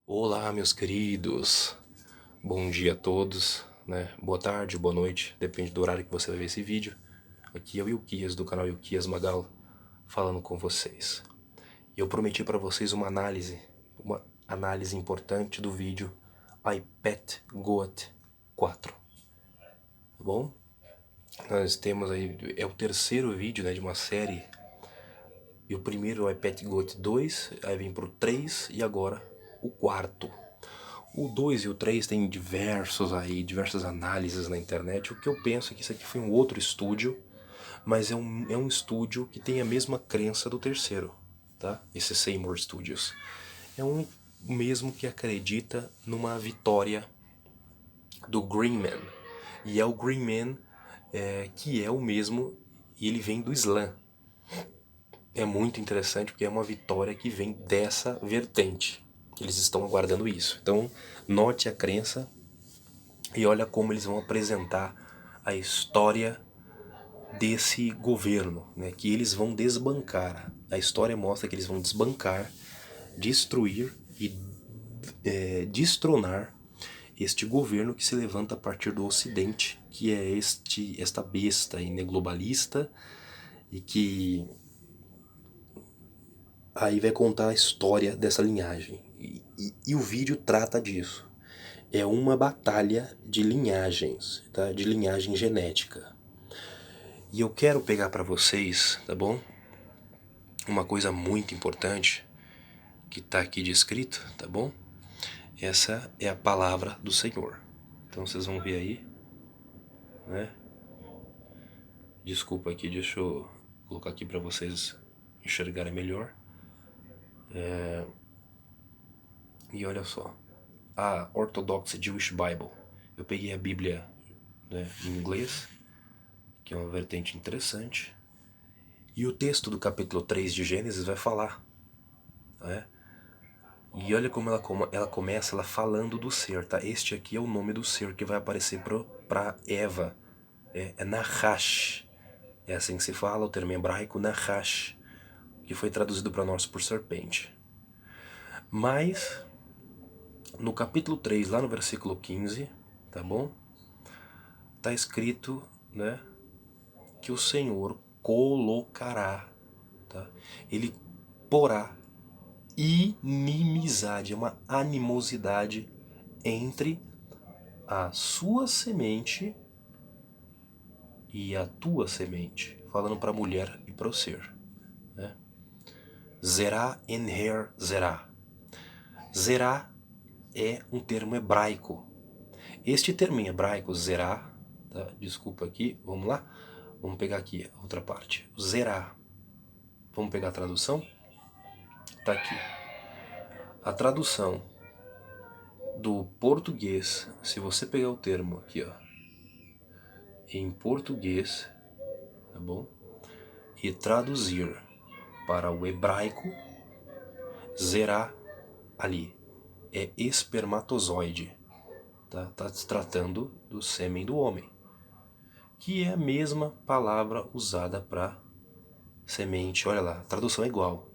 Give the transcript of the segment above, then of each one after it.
Olá, meus queridos. Bom dia a todos, né? Boa tarde, boa noite, depende do horário que você vai ver esse vídeo. Aqui é o Ilquias do canal Ilquias Magal falando com vocês. E eu prometi para vocês uma análise importante do vídeo iPad Goat 4, tá bom? Nós temos aí, é o terceiro vídeo, né, de uma série. E o primeiro é o iPad Goat 2, aí vem pro 3 e agora o quarto. O 2 e o 3 tem diversas análises na internet. O que eu penso é que isso aqui foi um outro estúdio, mas é um estúdio que tem a mesma crença do terceiro, tá? Esse Seymour Studios. É um mesmo que acredita numa vitória do Green Man. E é o Green Man que é o mesmo, e ele vem do Islã. É muito interessante porque é uma vitória que vem dessa vertente. Eles estão aguardando isso. Então, note a crença e olha como eles vão apresentar a história desse governo, né, que eles vão desbancar. A história mostra que eles vão desbancar, destruir e destronar este governo que se levanta a partir do Ocidente, que é esta besta globalista, e que aí vai contar a história dessa linhagem. E o vídeo trata disso. É uma batalha de linhagens, tá? De linhagem genética. E eu quero pegar para vocês, tá bom? Uma coisa muito importante que está aqui descrito, tá bom? Essa é a palavra do Senhor. Então vocês vão ver aí, né? Desculpa aqui, deixa eu colocar aqui para vocês enxergarem melhor. E olha só, a Orthodox Jewish Bible. Eu peguei a Bíblia, né, em inglês, que é uma vertente interessante. E o texto do capítulo 3 de Gênesis vai falar, né? E olha como ela começa ela falando do ser, tá? Este aqui é o nome do ser que vai aparecer para Eva. É Nahash. É assim que se fala, o termo hebraico Nahash, que foi traduzido para nós por serpente. Mas, no capítulo 3, lá no versículo 15, tá bom? Tá escrito, né, que o Senhor colocará, tá? Ele porá inimizade, é uma animosidade entre a sua semente e a tua semente, falando para a mulher e para o ser, né? Zerá en her zerá. Zerá é um termo hebraico. Este termo em hebraico, zerá, tá? Desculpa aqui, vamos lá? Vamos pegar aqui a outra parte. Zerá. Vamos pegar a tradução? Tá aqui. A tradução do português, se você pegar o termo aqui, ó, em português, tá bom? E traduzir para o hebraico, zerá ali é espermatozoide, tá? Tá se tratando do sêmen do homem, que é a mesma palavra usada para semente. Olha lá, a tradução é igual.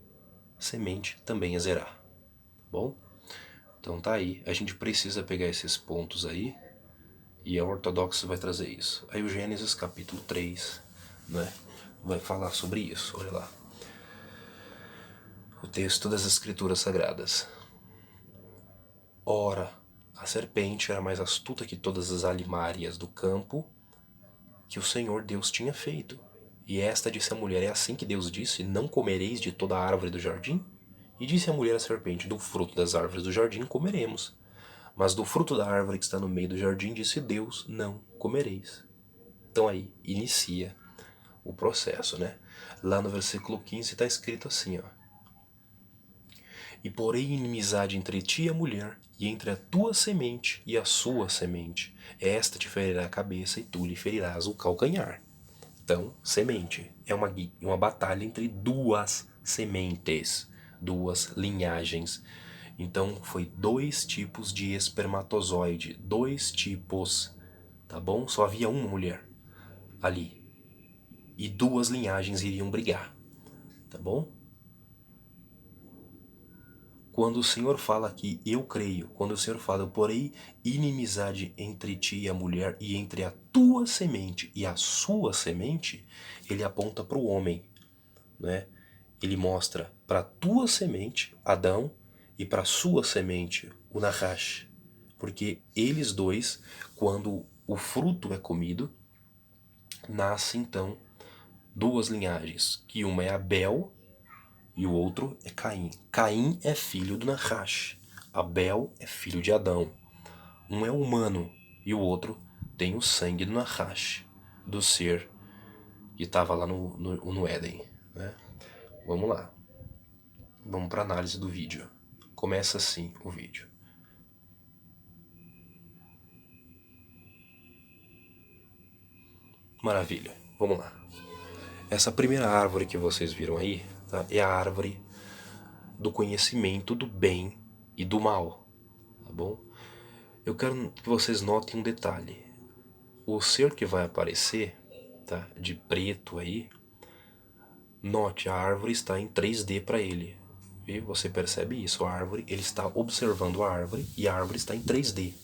Semente também é zerá, tá bom? Então tá aí, a gente precisa pegar esses pontos aí, e a ortodoxa vai trazer isso. Aí o Gênesis capítulo 3, né, vai falar sobre isso, olha lá. O texto das escrituras sagradas. Ora, a serpente era mais astuta que todas as alimárias do campo que o Senhor Deus tinha feito. E esta disse à mulher, é assim que Deus disse, não comereis de toda a árvore do jardim? E disse a mulher à serpente, do fruto das árvores do jardim comeremos. Mas do fruto da árvore que está no meio do jardim, disse Deus, não comereis. Então aí, inicia o processo, né? Lá no versículo 15 está escrito assim, ó. E porém inimizade entre ti e a mulher, e entre a tua semente e a sua semente. Esta te ferirá a cabeça e tu lhe ferirás o calcanhar. Então, semente é uma batalha entre duas sementes, duas linhagens. Então, foi dois tipos de espermatozoide, dois tipos, tá bom? Só havia uma mulher ali. E duas linhagens iriam brigar, tá bom? quando o Senhor fala aqui, eu creio, quando o Senhor fala, eu porei inimizade entre ti e a mulher, e entre a tua semente e a sua semente, ele aponta para o homem, né? Ele mostra para a tua semente, Adão, e para a sua semente, o Nahash. Porque eles dois, quando o fruto é comido, nasce então duas linhagens, que uma é Abel e o outro é Caim. Caim é filho do Nahash, Abel é filho de Adão. Um é humano e o outro tem o sangue do Nahash, do ser que estava lá no Éden, né? Vamos lá. Vamos para análise do vídeo. Começa assim o vídeo. Maravilha, vamos lá. Essa primeira árvore que vocês viram aí, tá, é a árvore do conhecimento do bem e do mal, tá bom? Eu quero que vocês notem um detalhe. O ser que vai aparecer, tá, de preto aí, note, a árvore está em 3D para ele. Viu? Você percebe isso? A árvore, ele está observando a árvore e a árvore está em 3D.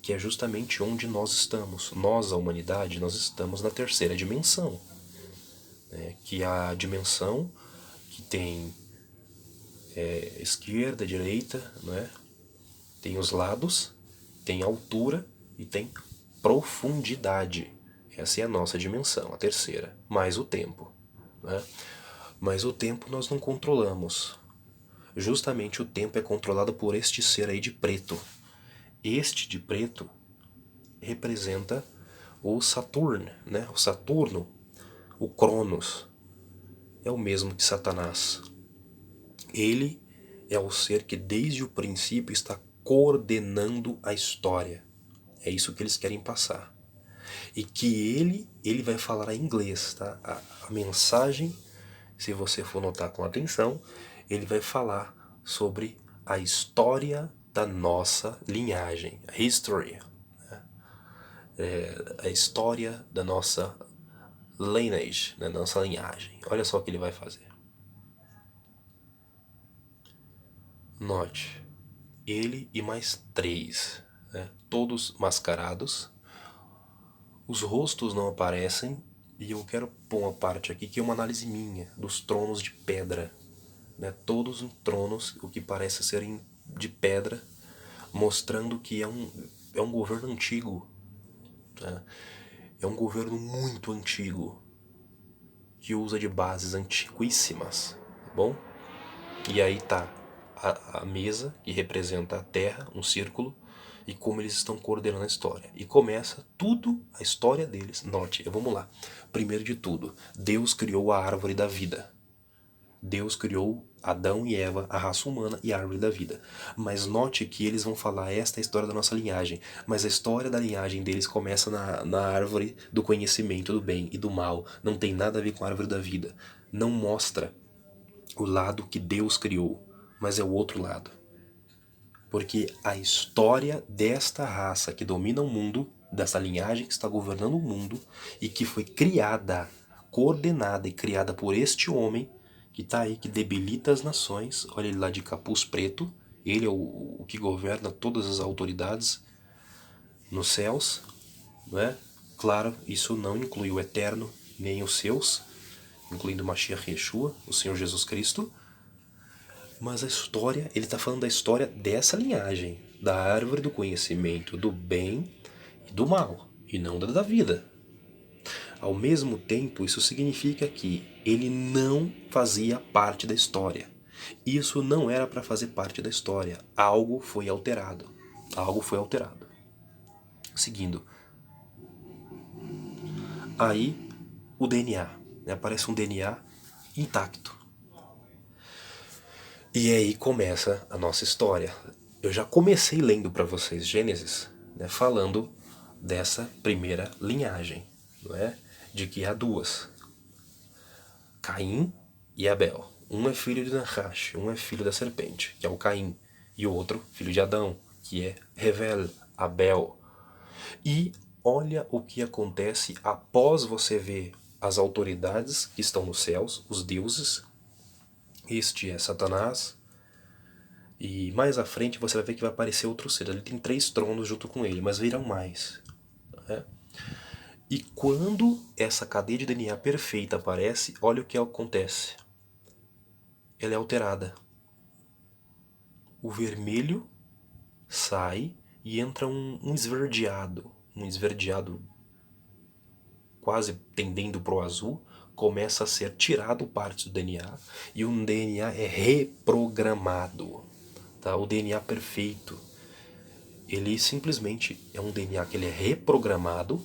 Que é justamente onde nós estamos. Nós, a humanidade, nós estamos na terceira dimensão. Né? Que é a dimensão que tem esquerda, direita, né? Tem os lados, tem altura e tem profundidade. Essa é a nossa dimensão, a terceira. Mais o tempo. Né? Mas o tempo nós não controlamos. Justamente o tempo é controlado por este ser aí de preto. Este de preto representa o Saturno, né? O Saturno, o Cronos, é o mesmo que Satanás. Ele é o ser que desde o princípio está coordenando a história. É isso que eles querem passar. E que ele vai falar em inglês, tá? A mensagem, se você for notar com atenção, ele vai falar sobre a história da nossa linhagem, a history, né? A história da nossa lineage, da nossa linhagem. Olha só o que ele vai fazer. Note, ele e mais 3, né? Todos mascarados, os rostos não aparecem, e eu quero pôr uma parte aqui que é uma análise minha dos tronos de pedra, né? Todos em tronos, o que parece serem de pedra, mostrando que é um governo antigo, né? É um governo muito antigo, que usa de bases antiquíssimas, tá bom? E aí tá a mesa, que representa a Terra, um círculo, e como eles estão coordenando a história. E começa tudo, a história deles. Note, vamos lá. Primeiro de tudo, Deus criou a árvore da vida. Deus criou Adão e Eva, a raça humana e a árvore da vida. Mas note que eles vão falar, esta é a história da nossa linhagem. Mas a história da linhagem deles começa na árvore do conhecimento do bem e do mal. Não tem nada a ver com a árvore da vida. Não mostra o lado que Deus criou, mas é o outro lado. Porque a história desta raça que domina o mundo, dessa linhagem que está governando o mundo e que foi criada, coordenada e criada por este homem que está aí, que debilita as nações. Olha ele lá de capuz preto, ele é o que governa todas as autoridades nos céus, não é? Claro, isso não inclui o Eterno, nem os seus, incluindo Mashiach Yeshua, o Senhor Jesus Cristo. Mas a história, ele está falando da história dessa linhagem, da árvore do conhecimento do bem e do mal, e não da vida. Ao mesmo tempo, isso significa que ele não fazia parte da história. Isso não era para fazer parte da história. Algo foi alterado. Algo foi alterado. Seguindo. Aí, o DNA. Né? Aparece um DNA intacto. E aí começa a nossa história. Eu já comecei lendo para vocês Gênesis, né, falando dessa primeira linhagem, não é? De que há duas, Caim e Abel. Um é filho de Nahash, um é filho da serpente, que é o Caim, e o outro filho de Adão, que é Hevel, Abel. E olha o que acontece após você ver as autoridades que estão nos céus, os deuses. Este é Satanás, E mais à frente você vai ver que vai aparecer outro ser. Ele tem 3 tronos junto com ele, mas virão mais. Né? E quando essa cadeia de DNA perfeita aparece, olha o que acontece. Ela é alterada. O vermelho sai e entra um esverdeado. Um esverdeado quase tendendo para o azul. Começa a ser tirado parte do DNA. E o DNA é reprogramado. Tá? O DNA perfeito. Ele simplesmente é um DNA que ele é reprogramado.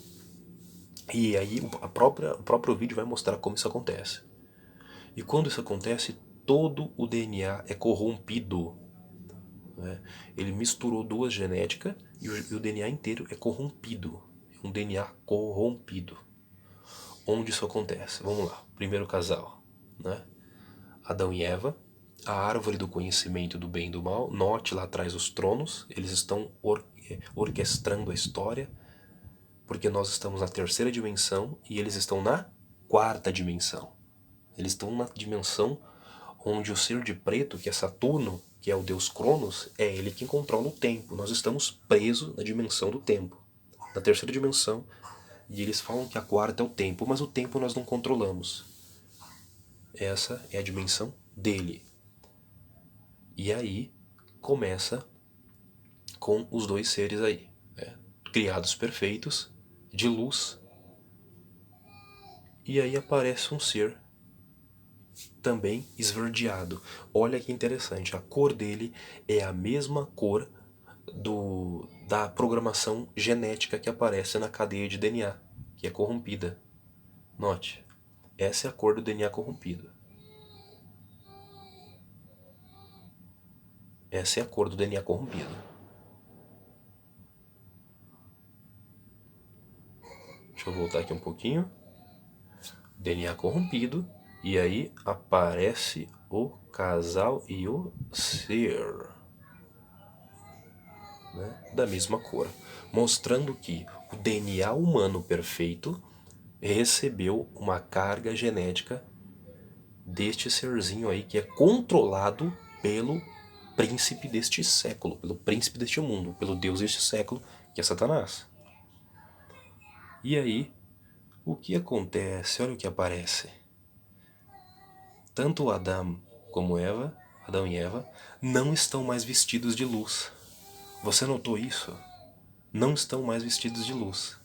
E aí o próprio vídeo vai mostrar como isso acontece. E quando isso acontece, todo o DNA é corrompido. Né? Ele misturou 2 genéticas e o DNA inteiro é corrompido. É um DNA corrompido. Onde isso acontece? Vamos lá. Primeiro casal. Né? Adão e Eva. A árvore do conhecimento do bem e do mal. Note lá atrás os tronos. Eles estão orquestrando a história. Porque nós estamos na 3ª dimensão e eles estão na 4ª dimensão. Eles estão na dimensão onde o ser de preto, que é Saturno, que é o deus Cronos, é ele quem controla o tempo. Nós estamos presos na dimensão do tempo. Na 3ª dimensão. E eles falam que a 4ª é o tempo, mas o tempo nós não controlamos. Essa é a dimensão dele. E aí começa com os 2 seres aí. Né? Criados perfeitos, de luz. E aí aparece um ser também esverdeado. Olha que interessante, a cor dele é a mesma cor da programação genética que aparece na cadeia de DNA, que é corrompida. Note, essa é a cor do DNA corrompido. Essa é a cor do DNA corrompido. Deixa eu voltar aqui um pouquinho. DNA corrompido. E aí aparece o casal e o ser. Né? Da mesma cor. Mostrando que o DNA humano perfeito recebeu uma carga genética deste serzinho aí que é controlado pelo príncipe deste século, pelo príncipe deste mundo, pelo Deus deste século, que é Satanás. E aí, o que acontece? Olha o que aparece. Tanto Adão como Eva, Adão e Eva, não estão mais vestidos de luz. Você notou isso? Não estão mais vestidos de luz.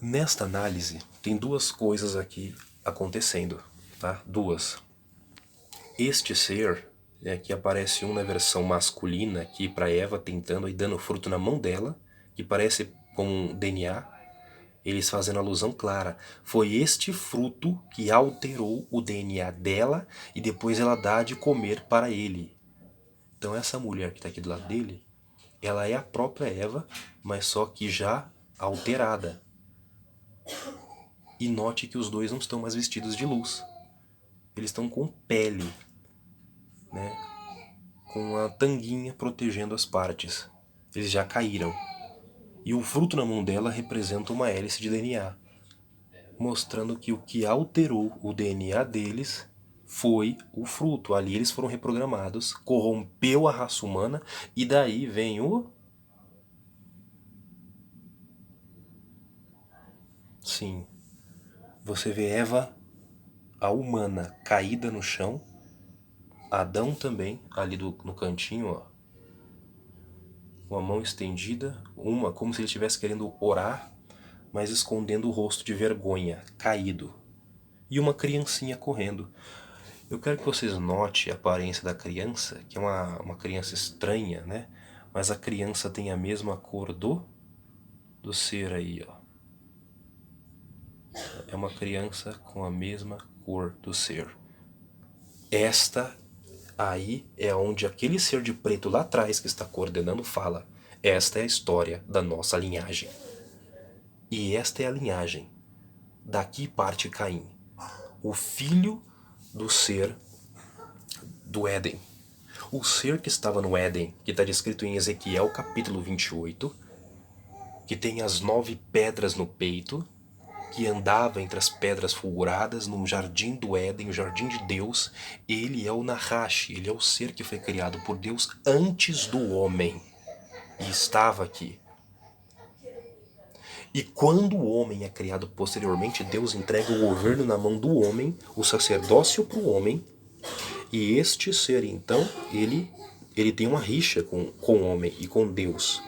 Nesta análise, tem 2 coisas aqui acontecendo, tá? 2. Este ser, que aparece na versão masculina aqui para Eva tentando e dando fruto na mão dela, que parece com um DNA, eles fazendo alusão clara. Foi este fruto que alterou o DNA dela e depois ela dá de comer para ele. Então essa mulher que está aqui do lado dele, ela é a própria Eva, mas só que já alterada. E note que os 2 não estão mais vestidos de luz. Eles estão com pele, né? Com a tanguinha protegendo as partes. Eles já caíram. E o fruto na mão dela representa uma hélice de DNA. Mostrando que o que alterou o DNA deles foi o fruto. Ali eles foram reprogramados, corrompeu a raça humana e daí vem o... Sim. Você vê Eva, a humana, caída no chão. Adão também, ali no cantinho, ó. Uma mão estendida, como se ele estivesse querendo orar, mas escondendo o rosto de vergonha, caído. E uma criancinha correndo. Eu quero que vocês notem a aparência da criança, que é uma criança estranha, né? Mas a criança tem a mesma cor do ser aí, ó. É uma criança com a mesma cor do ser. Esta aí é onde aquele ser de preto lá atrás que está coordenando fala: esta é a história da nossa linhagem. E esta é a linhagem. Daqui parte Caim, o filho do ser do Éden. O ser que estava no Éden, que está descrito em Ezequiel capítulo 28, que tem as 9 pedras no peito, que andava entre as pedras fulguradas no jardim do Éden, o jardim de Deus. Ele é o Nahash, ele é o ser que foi criado por Deus antes do homem e estava aqui. E quando o homem é criado posteriormente, Deus entrega o governo na mão do homem, o sacerdócio para o homem, e este ser, então, ele tem uma rixa com o homem e com Deus.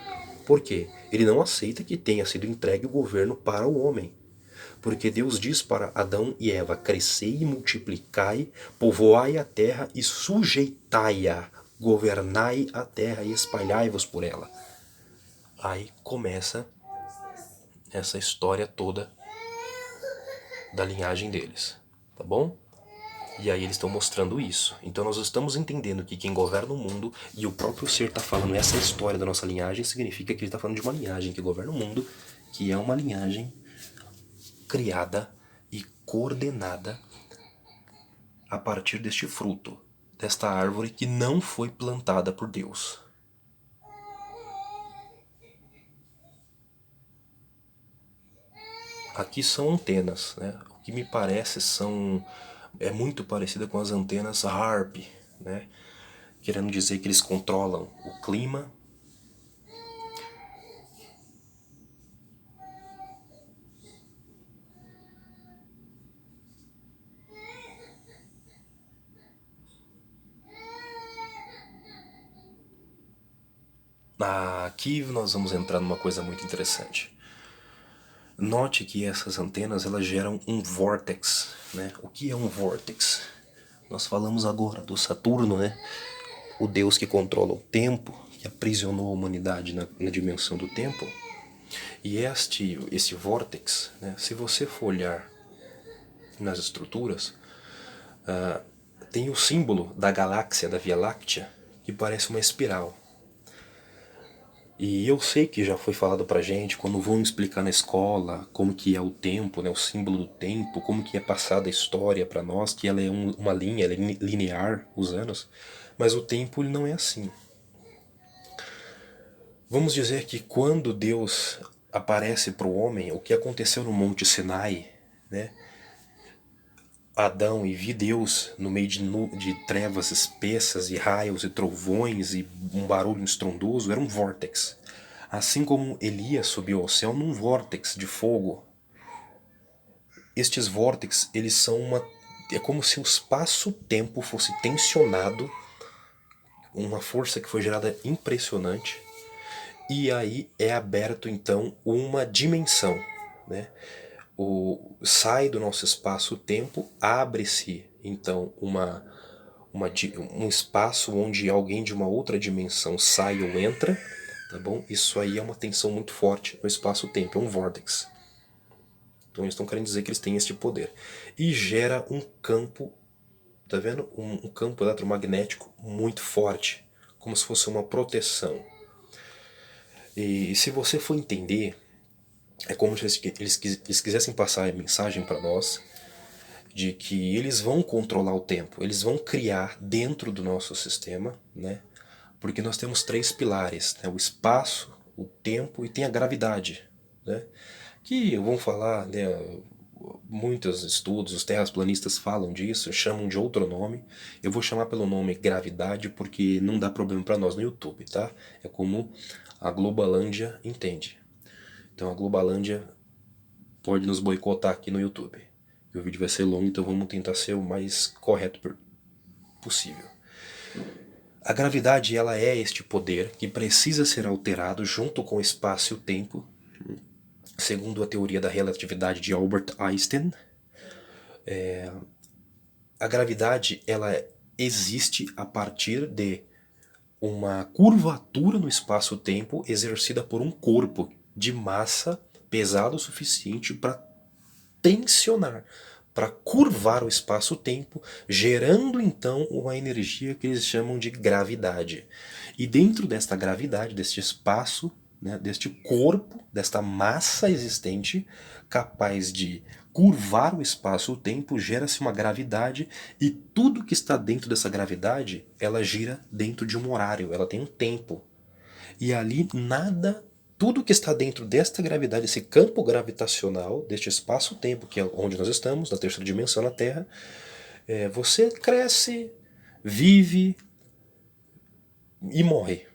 Por quê? Ele não aceita que tenha sido entregue o governo para o homem. Porque Deus diz para Adão e Eva: crescei e multiplicai, povoai a terra e sujeitai-a, governai a terra e espalhai-vos por ela. Aí começa essa história toda da linhagem deles, tá bom? E aí eles estão mostrando isso. Então nós estamos entendendo que quem governa o mundo, e o próprio ser está falando essa história da nossa linhagem, significa que ele está falando de uma linhagem que governa o mundo, que é uma linhagem criada e coordenada a partir deste fruto, desta árvore que não foi plantada por Deus. Aqui são antenas, né? O que me parece é muito parecida com as antenas HAARP, né? Querendo dizer que eles controlam o clima. Aqui nós vamos entrar numa coisa muito interessante. Note que essas antenas elas geram um vórtex, né? O que é um vórtex? Nós falamos agora do Saturno, né? O deus que controla o tempo, que aprisionou a humanidade na dimensão do tempo. E esse vórtex, né? Se você for olhar nas estruturas, tem o símbolo da galáxia, da Via Láctea, que parece uma espiral. E eu sei que já foi falado pra gente, quando vão explicar na escola como que é o tempo, né, o símbolo do tempo, como que é passada a história pra nós, que ela é uma linha, ela é linear, os anos, mas o tempo ele não é assim. Vamos dizer que quando Deus aparece para o homem, o que aconteceu no Monte Sinai, né? Adão e vi Deus no meio de trevas espessas e raios e trovões e um barulho estrondoso, era um vórtex. Assim como Elias subiu ao céu num vórtex de fogo. Estes vórtices, eles são é como se o espaço-tempo fosse tensionado, uma força que foi gerada impressionante, e aí é aberto então uma dimensão, né? Sai do nosso espaço-tempo, abre-se então um espaço onde alguém de uma outra dimensão sai ou entra, tá bom? Isso aí é uma tensão muito forte no espaço-tempo, é um vórtex. Então eles estão querendo dizer que eles têm este poder. E gera um campo, tá vendo? Um campo eletromagnético muito forte, como se fosse uma proteção. E se você for entender, é como se eles quisessem passar a mensagem para nós de que eles vão controlar o tempo, eles vão criar dentro do nosso sistema, né? Porque nós temos 3 pilares, né? O espaço, o tempo e tem a gravidade, né? Que vão falar, né? Muitos estudos, os terraplanistas falam disso, chamam de outro nome. Eu vou chamar pelo nome gravidade porque não dá problema para nós no YouTube, tá? É como a Globalândia entende. Então a Globalândia pode nos boicotar aqui no YouTube. E o vídeo vai ser longo, então vamos tentar ser o mais correto possível. A gravidade, ela é este poder que precisa ser alterado junto com o espaço e o tempo, segundo a teoria da relatividade de Albert Einstein. A gravidade, ela existe a partir de uma curvatura no espaço-tempo exercida por um corpo de massa pesado o suficiente para tensionar, para curvar o espaço-tempo, gerando então uma energia que eles chamam de gravidade. E dentro desta gravidade, deste espaço, né, deste corpo, desta massa existente, capaz de curvar o espaço-tempo, gera-se uma gravidade, e tudo que está dentro dessa gravidade, ela gira dentro de um horário, ela tem um tempo. E ali nada tudo que está dentro desta gravidade, esse campo gravitacional, deste espaço-tempo, que é onde nós estamos, na terceira dimensão na Terra, você cresce, vive e morre.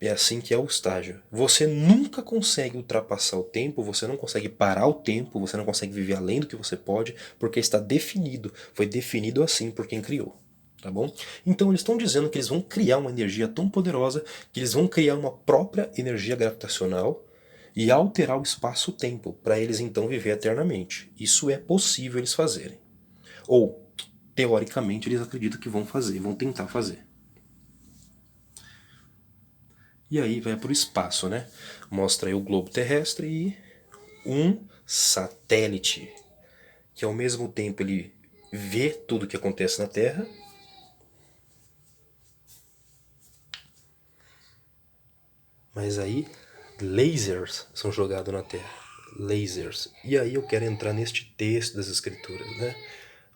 É assim que é o estágio. Você nunca consegue ultrapassar o tempo, você não consegue parar o tempo, você não consegue viver além do que você pode, porque está definido. Foi definido assim por quem criou. Tá bom? Então eles estão dizendo que eles vão criar uma energia tão poderosa que eles vão criar uma própria energia gravitacional e alterar o espaço-tempo para eles então viver eternamente. Isso é possível eles fazerem. Ou, teoricamente, eles acreditam que vão fazer, vão tentar fazer. E aí vai para o espaço, né? Mostra aí o globo terrestre e um satélite, que ao mesmo tempo ele vê tudo que acontece na Terra, mas aí lasers são jogados na Terra. Lasers. E aí eu quero entrar neste texto das Escrituras, né?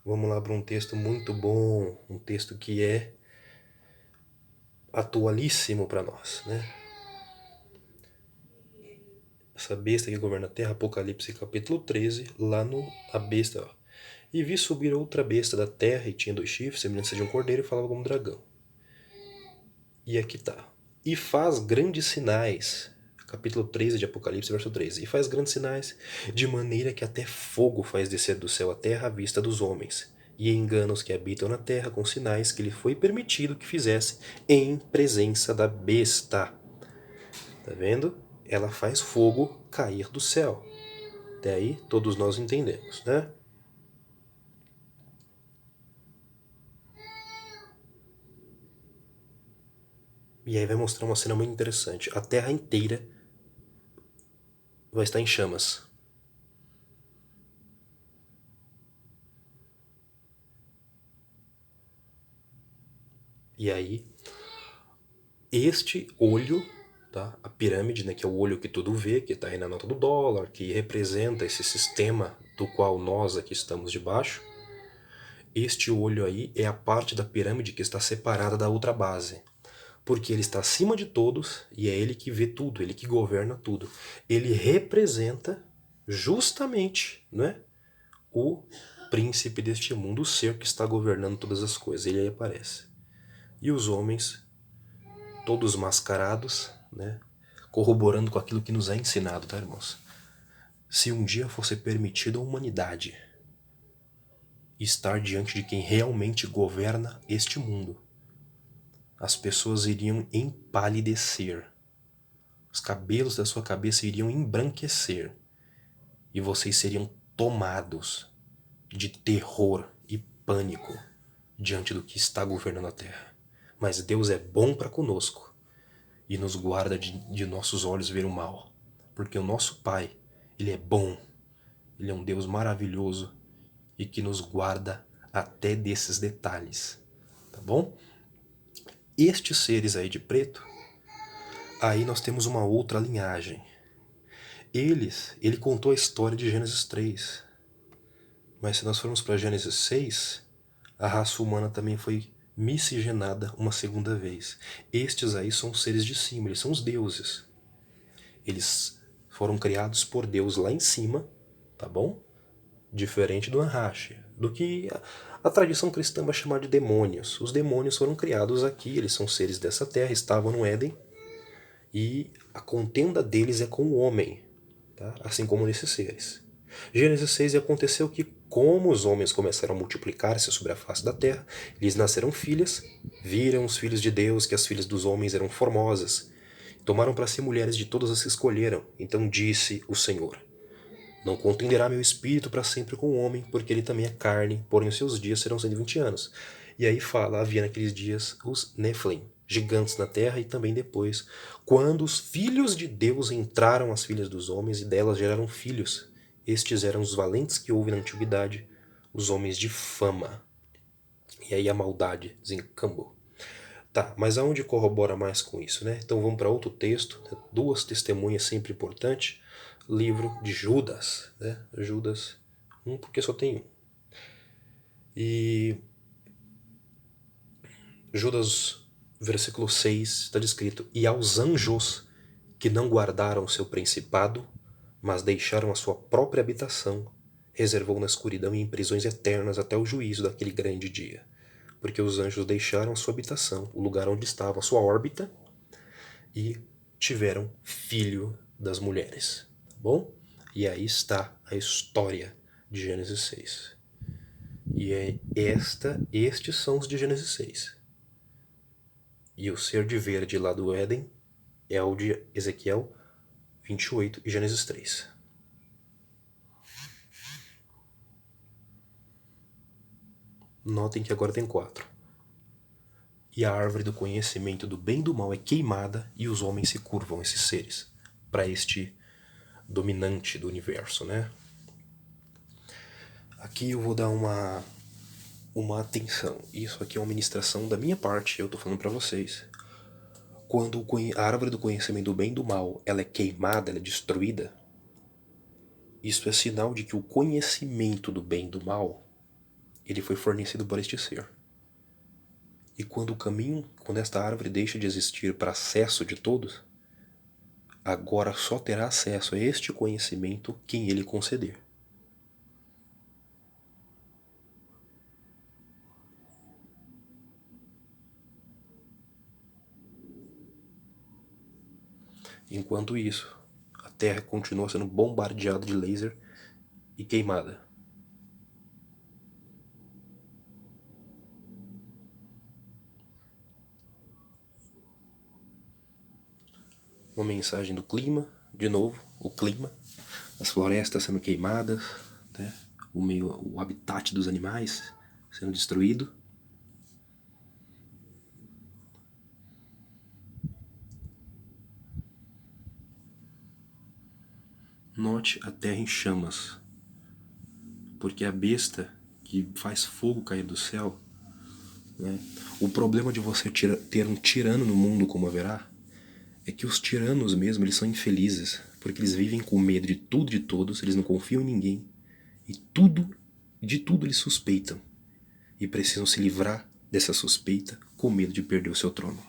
Vamos lá para um texto muito bom, um texto que é atualíssimo para nós, né? Essa besta que governa a terra, Apocalipse capítulo 13, lá no a besta, ó. E vi subir outra besta da terra, e tinha 2 chifres, semelhança de um cordeiro, e falava como um dragão. E aqui tá. E faz grandes sinais, capítulo 13 de Apocalipse, verso 13. E faz grandes sinais, de maneira que até fogo faz descer do céu à terra à vista dos homens. E engana os que habitam na terra com sinais que lhe foi permitido que fizesse em presença da besta. Tá vendo? Ela faz fogo cair do céu. Até aí todos nós entendemos, né? E aí vai mostrar uma cena muito interessante. A terra inteira vai estar em chamas. E aí, este olho, tá? A pirâmide, né, que é o olho que tudo vê, que está aí na nota do dólar, que representa esse sistema do qual nós aqui estamos debaixo. Este olho aí é a parte da pirâmide que está separada da outra base. Porque ele está acima de todos e é ele que vê tudo, ele que governa tudo. Ele representa justamente, né, o príncipe deste mundo, o ser que está governando todas as coisas. Ele aí aparece. E os homens, todos mascarados, né, corroborando com aquilo que nos é ensinado, tá, irmãos? Se um dia fosse permitido à humanidade estar diante de quem realmente governa este mundo, as pessoas iriam empalidecer, os cabelos da sua cabeça iriam embranquecer e vocês seriam tomados de terror e pânico diante do que está governando a terra. Mas Deus é bom para conosco e nos guarda de nossos olhos ver o mal, porque o nosso Pai, Ele é bom, Ele é um Deus maravilhoso e que nos guarda até desses detalhes, tá bom? Estes seres aí de preto, aí nós temos uma outra linhagem. Ele contou a história de Gênesis 3, mas se nós formos para Gênesis 6, a raça humana também foi miscigenada uma segunda vez. Estes aí são seres de cima, eles são os deuses. Eles foram criados por Deus lá em cima, tá bom? Diferente do Anrache, do que a tradição cristã vai chamar de demônios. Os demônios foram criados aqui, eles são seres dessa terra, estavam no Éden, e a contenda deles é com o homem, tá? Assim como nesses seres. Gênesis 6 aconteceu que, como os homens começaram a multiplicar-se sobre a face da terra, lhes nasceram filhas, viram os filhos de Deus que as filhas dos homens eram formosas, tomaram para si mulheres de todas as que escolheram. Então disse o Senhor: não contenderá meu espírito para sempre com o homem, porque ele também é carne, porém os seus dias serão 120 anos. E aí fala, havia naqueles dias os Nephilim, gigantes na terra, e também depois, quando os filhos de Deus entraram às filhas dos homens, e delas geraram filhos. Estes eram os valentes que houve na antiguidade, os homens de fama. E aí a maldade desencambou. Tá, mas aonde corrobora mais com isso, né? Então vamos para outro texto, né? 2 testemunhas sempre importantes. Livro de Judas, né? Judas 1, porque só tem um. E Judas, versículo 6, está descrito: e aos anjos que não guardaram seu principado, mas deixaram a sua própria habitação, reservou na escuridão e em prisões eternas até o juízo daquele grande dia. Porque os anjos deixaram a sua habitação, o lugar onde estava a sua órbita, e tiveram filho das mulheres. Tá bom? E aí está a história de Gênesis 6. E estes são os de Gênesis 6. E o ser de verde lá do Éden é o de Ezequiel 28 e Gênesis 3. Notem que agora tem 4. E a árvore do conhecimento do bem e do mal é queimada e os homens se curvam, esses seres, para este dominante do universo, né? Aqui eu vou dar uma atenção. Isso aqui é uma ministração da minha parte, eu tô falando para vocês. Quando a árvore do conhecimento do bem e do mal, ela é queimada, ela é destruída, isso é sinal de que o conhecimento do bem e do mal, ele foi fornecido por este ser. E quando esta árvore deixa de existir para acesso de todos, agora só terá acesso a este conhecimento quem ele conceder. Enquanto isso, a Terra continua sendo bombardeada de laser e queimada. Uma mensagem do clima, de novo, o clima, as florestas sendo queimadas, né? O habitat dos animais sendo destruído. Note a terra em chamas, porque a besta que faz fogo cair do céu, né? O problema de você ter um tirano no mundo como haverá é que os tiranos mesmo, eles são infelizes, porque eles vivem com medo de tudo e de todos, eles não confiam em ninguém, e de tudo eles suspeitam, e precisam se livrar dessa suspeita com medo de perder o seu trono.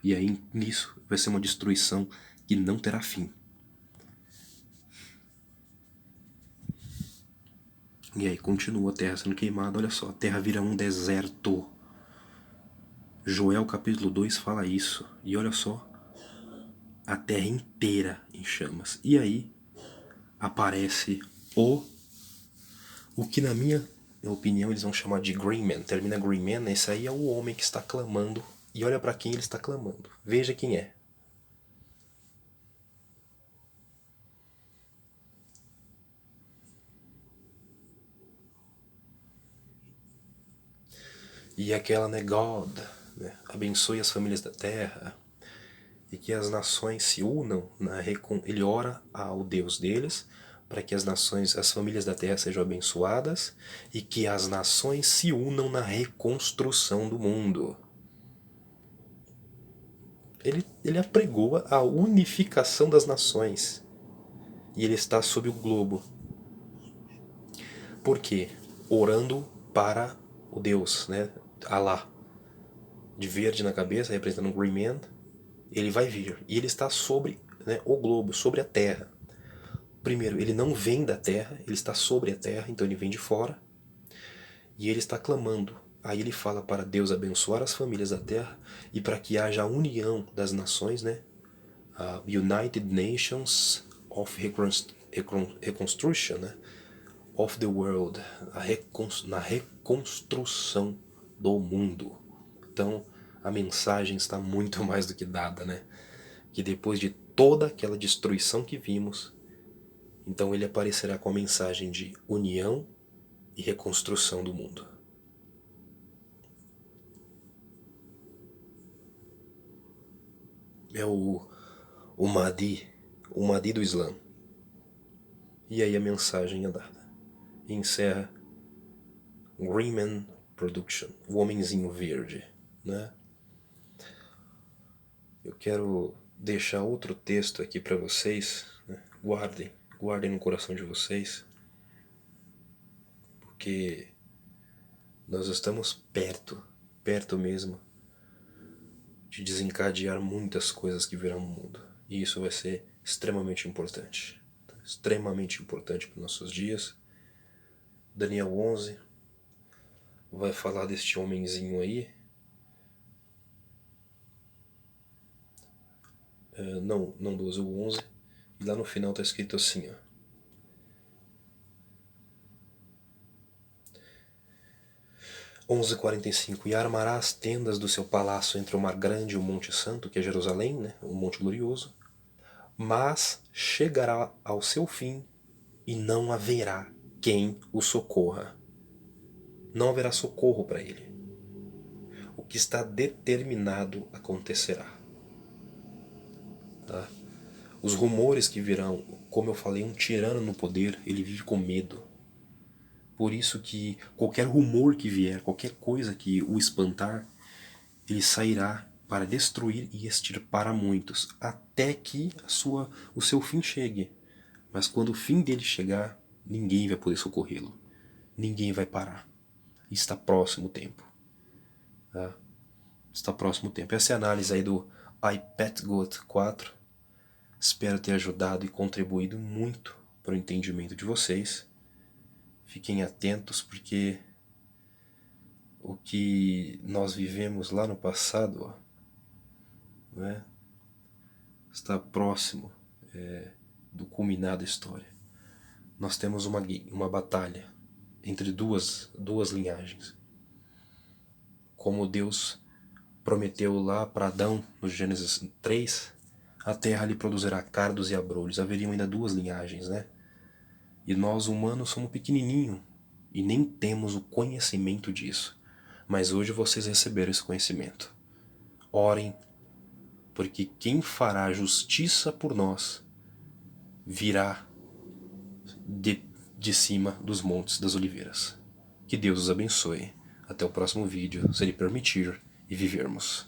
E aí nisso vai ser uma destruição que não terá fim. E aí continua a terra sendo queimada, olha só, a terra vira um deserto. Joel capítulo 2 fala isso, e olha só, a terra inteira em chamas. E aí aparece o que na minha opinião eles vão chamar de Green Man. Termina Green Man, esse aí é o homem que está clamando. E olha para quem ele está clamando. Veja quem é. E aquela, né, God, né, abençoe as famílias da terra e que as nações se unam. Ele ora ao Deus deles para que as nações, as famílias da terra sejam abençoadas e que as nações se unam na reconstrução do mundo. Ele apregoa a unificação das nações. E ele está sob o globo. Por quê? Orando para o Deus, né? Alá. De verde na cabeça, representando o Green Man. Ele vai vir. E ele está sobre, né, o globo, sobre a terra. Primeiro, ele não vem da terra, ele está sobre a terra, então ele vem de fora. E ele está clamando. Aí ele fala para Deus abençoar as famílias da terra e para que haja a união das nações, né? United Nations of Reconstruction, né? Of the World, na reconstrução do mundo. Então a mensagem está muito mais do que dada, né? Que depois de toda aquela destruição que vimos, então ele aparecerá com a mensagem de união e reconstrução do mundo. É o Mahdi do Islã. E aí a mensagem é dada. E encerra Green Man Production, o homenzinho verde, né? Eu quero deixar outro texto aqui para vocês, né? Guardem no coração de vocês, porque nós estamos perto mesmo, de desencadear muitas coisas que virão no mundo. E isso vai ser extremamente importante. Extremamente importante para os nossos dias. Daniel 11 vai falar deste homenzinho aí. Não 12, o 11. E lá no final está escrito assim, ó. 11:45. E armará as tendas do seu palácio entre o mar grande e o monte santo, que é Jerusalém, né? O monte glorioso. Mas chegará ao seu fim e não haverá quem o socorra. Não haverá socorro para ele. O que está determinado acontecerá. Tá? Os rumores que virão, como eu falei, um tirano no poder, ele vive com medo. Por isso que qualquer rumor que vier, qualquer coisa que o espantar, ele sairá para destruir e extirpar a muitos, até que o seu fim chegue. Mas quando o fim dele chegar, ninguém vai poder socorrê-lo. Ninguém vai parar. Está próximo o tempo. Tá? Está próximo o tempo. Essa é a análise aí do iPetGoat 4. Espero ter ajudado e contribuído muito para o entendimento de vocês. Fiquem atentos, porque o que nós vivemos lá no passado, né, está próximo do culminar da história. Nós temos uma batalha entre duas linhagens. Como Deus prometeu lá para Adão, no Gênesis 3, a terra lhe produzirá cardos e abrolhos. Haveriam ainda duas linhagens, né? E nós humanos somos pequenininhos e nem temos o conhecimento disso. Mas hoje vocês receberam esse conhecimento. Orem, porque quem fará justiça por nós virá de cima dos montes das oliveiras. Que Deus os abençoe. Até o próximo vídeo, se Ele permitir e vivermos.